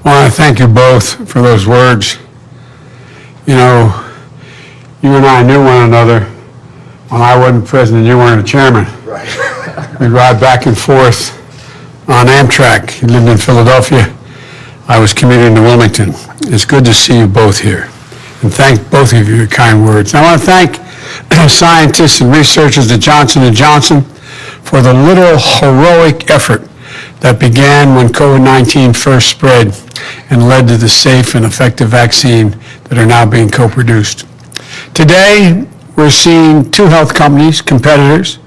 Well, I thank you both for those words. You know, you and I knew one another when I wasn't president, you weren't a chairman. Right. We'd ride back and forth on Amtrak. You lived in Philadelphia. I was commuting to Wilmington. It's good to see you both here. And thank both of you for your kind words. I want to thank scientists and researchers at Johnson & Johnson for the literal heroic effort that began when COVID-19 first spread and led to the safe and effective vaccine that are now being co-produced. Today, we're seeing two health companies, competitors,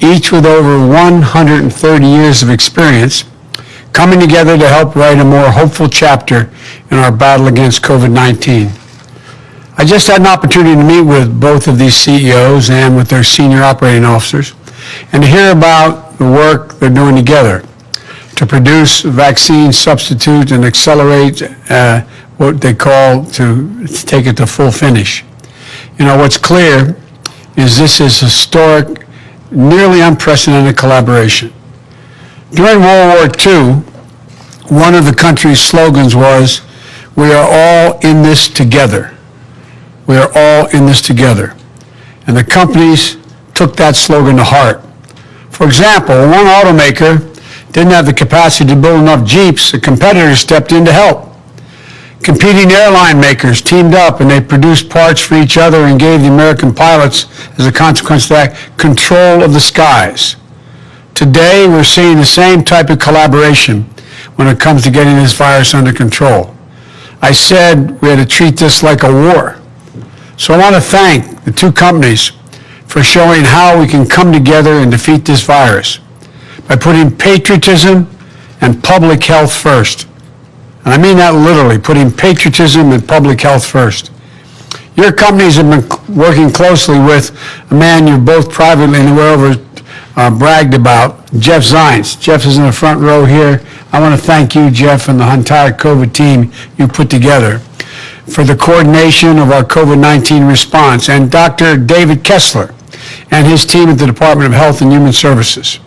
each with over 130 years of experience, coming together to help write a more hopeful chapter in our battle against COVID-19. I just had an opportunity to meet with both of these CEOs and with their senior operating officers and to hear about the work they're doing together to produce vaccine substitute and accelerate what they call to take it to full finish. You know, what's clear is this is historic, nearly unprecedented collaboration. During World War II, one of the country's slogans was, "We are all in this together." We are all in this together. And the companies took that slogan to heart. For example, one automaker didn't have the capacity to build enough Jeeps, a competitor stepped in to help. Competing airline makers teamed up and they produced parts for each other and gave the American pilots, as a consequence of that, control of the skies. Today, we're seeing the same type of collaboration when it comes to getting this virus under control. I said we had to treat this like a war. So I want to thank the two companies for showing how we can come together and defeat this virus by putting patriotism and public health first. And I mean that literally, putting patriotism and public health first. Your companies have been working closely with a man you both privately knew bragged about, Jeff Zients. Jeff is in the front row here. I want to thank you, Jeff, and the entire COVID team you put together for the coordination of our COVID-19 response, and Dr. David Kessler and his team at the Department of Health and Human Services.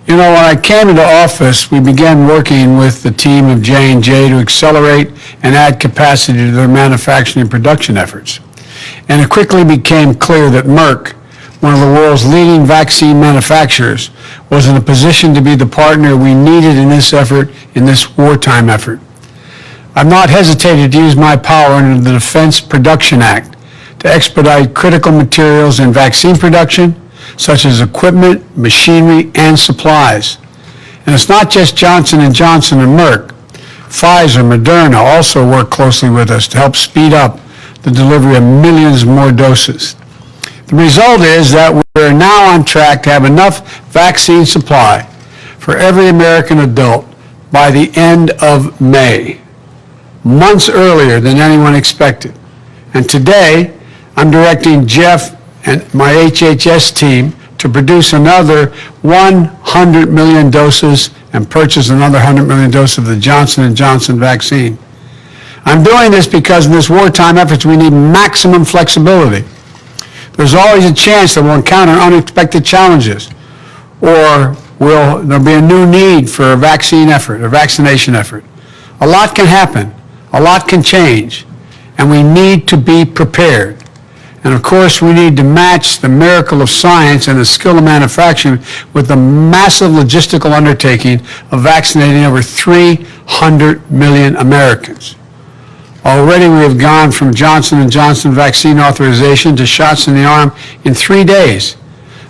You know, when I came into office, we began working with the team of J&J to accelerate and add capacity to their manufacturing and production efforts. And it quickly became clear that Merck, one of the world's leading vaccine manufacturers, was in a position to be the partner we needed in this effort, in this wartime effort. I've not hesitated to use my power under the Defense Production Act to expedite critical materials in vaccine production, such as equipment, machinery, and supplies. And it's not just Johnson & Johnson and Merck. Pfizer, Moderna also work closely with us to help speed up the delivery of millions more doses. The result is that we are now on track to have enough vaccine supply for every American adult by the end of May, months earlier than anyone expected. And today, I'm directing Jeff and my HHS team to produce another 100 million doses and purchase another 100 million doses of the Johnson & Johnson vaccine. I'm doing this because in this wartime efforts, we need maximum flexibility. There's always a chance that we'll encounter unexpected challenges, or there'll be a new need for a vaccine effort, a vaccination effort. A lot can happen, a lot can change, and we need to be prepared. And of course, we need to match the miracle of science and the skill of manufacturing with the massive logistical undertaking of vaccinating over 300 million Americans. Already we have gone from Johnson & Johnson vaccine authorization to shots in the arm in 3 days.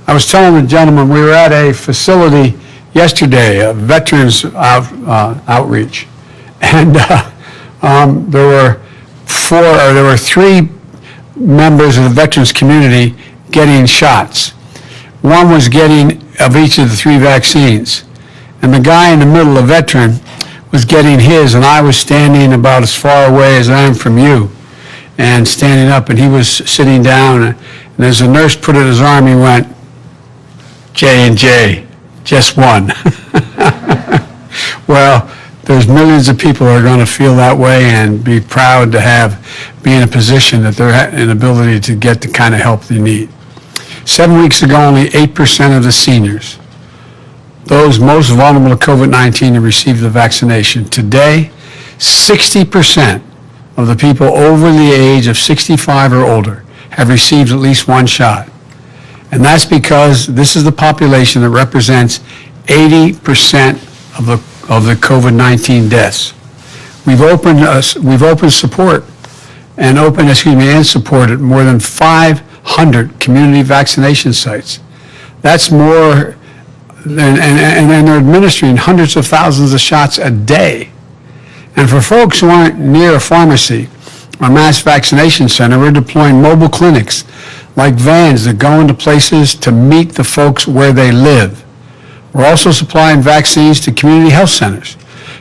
I was telling the gentleman, we were at a facility yesterday, a veterans outreach, and there were 3 members of the veterans community getting shots. One was getting of each of the 3 vaccines. And the guy in the middle, a veteran, was getting his, and I was standing about as far away as I am from you, and standing up, and he was sitting down, and as the nurse put it in his arm, he went, J&J, just one. Well, there's millions of people who are going to feel that way and be proud to be in a position that they're in ability to get the kind of help they need. 7 weeks ago, only 8% of the seniors, those most vulnerable to COVID-19, have received the vaccination. Today, 60% of the people over the age of 65 or older have received at least one shot. And that's because this is the population that represents 80% of the COVID-19 deaths. We've opened support and supported more than 500 community vaccination sites. That's more than, and they're administering hundreds of thousands of shots a day. And for folks who aren't near a pharmacy or mass vaccination center, we're deploying mobile clinics like vans that go into places to meet the folks where they live. We're also supplying vaccines to community health centers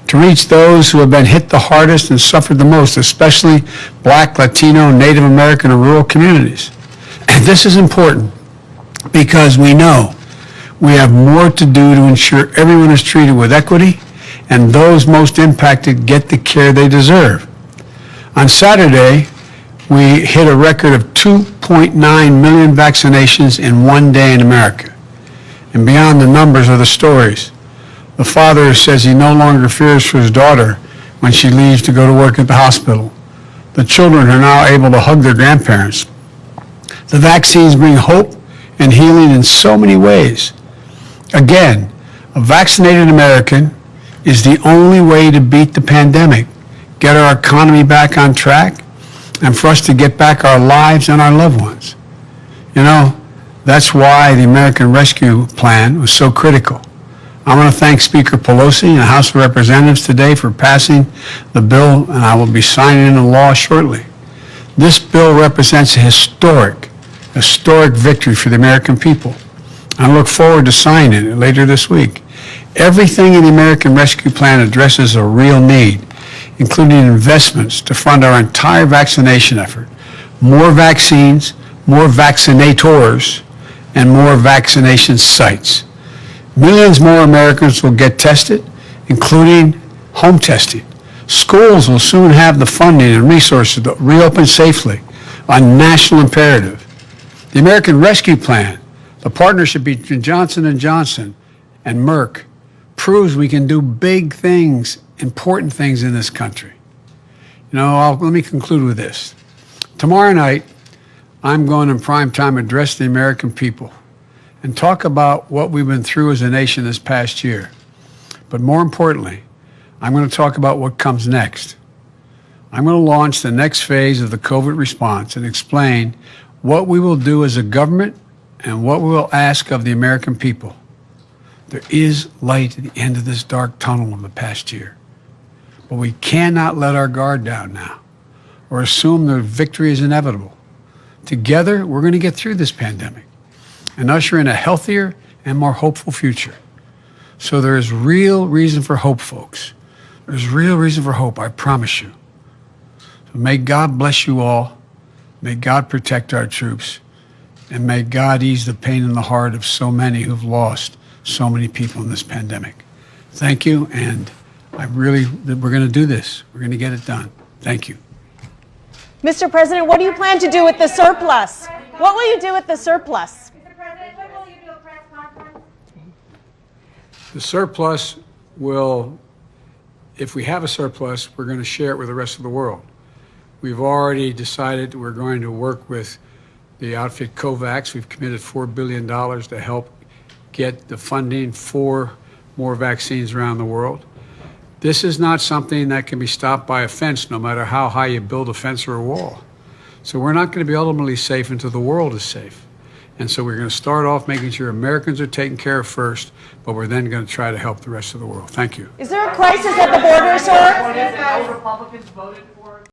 to reach those who have been hit the hardest and suffered the most, especially Black, Latino, Native American, and rural communities. And this is important because we know we have more to do to ensure everyone is treated with equity and those most impacted get the care they deserve. On Saturday, we hit a record of 2.9 million vaccinations in one day in America. And beyond the numbers are the stories. The father says he no longer fears for his daughter when she leaves to go to work at the hospital. The children are now able to hug their grandparents. The vaccines bring hope and healing in so many ways. Again, a vaccinated American is the only way to beat the pandemic, get our economy back on track, and for us to get back our lives and our loved ones. You know, that's why the American Rescue Plan was so critical. I want to thank Speaker Pelosi and the House of Representatives today for passing the bill, and I will be signing into law shortly. This bill represents a historic victory for the American people. I look forward to signing it later this week. Everything in the American Rescue Plan addresses a real need, including investments to fund our entire vaccination effort, more vaccines, more vaccinators, and more vaccination sites. Millions more Americans will get tested, including home testing. Schools will soon have the funding and resources to reopen safely, a national imperative. The American Rescue Plan, the partnership between Johnson & Johnson and Merck, proves we can do big things, important things in this country. You know, let me conclude with this. Tomorrow night, I'm going in prime time address the American people and talk about what we've been through as a nation this past year. But more importantly, I'm going to talk about what comes next. I'm going to launch the next phase of the COVID response and explain what we will do as a government and what we will ask of the American people. There is light at the end of this dark tunnel of the past year. But we cannot let our guard down now or assume that victory is inevitable. Together, we're going to get through this pandemic and usher in a healthier and more hopeful future. So there is real reason for hope, folks. There's real reason for hope, I promise you. So may God bless you all. May God protect our troops. And may God ease the pain in the heart of so many who've lost so many people in this pandemic. Thank you, and we're going to do this. We're going to get it done. Thank you. Mr. President, what do you plan to do with the surplus? What will you do with the surplus? Mr. President, when will you do a press conference? The surplus will, if we have a surplus, we're going to share it with the rest of the world. We've already decided we're going to work with the outfit COVAX. We've committed $4 billion to help get the funding for more vaccines around the world. This is not something that can be stopped by a fence, no matter how high you build a fence or a wall. So we're not going to be ultimately safe until the world is safe. And so we're going to start off making sure Americans are taken care of first, but we're then going to try to help the rest of the world. Thank you. Is there a crisis at the border, sir? No Republicans voted for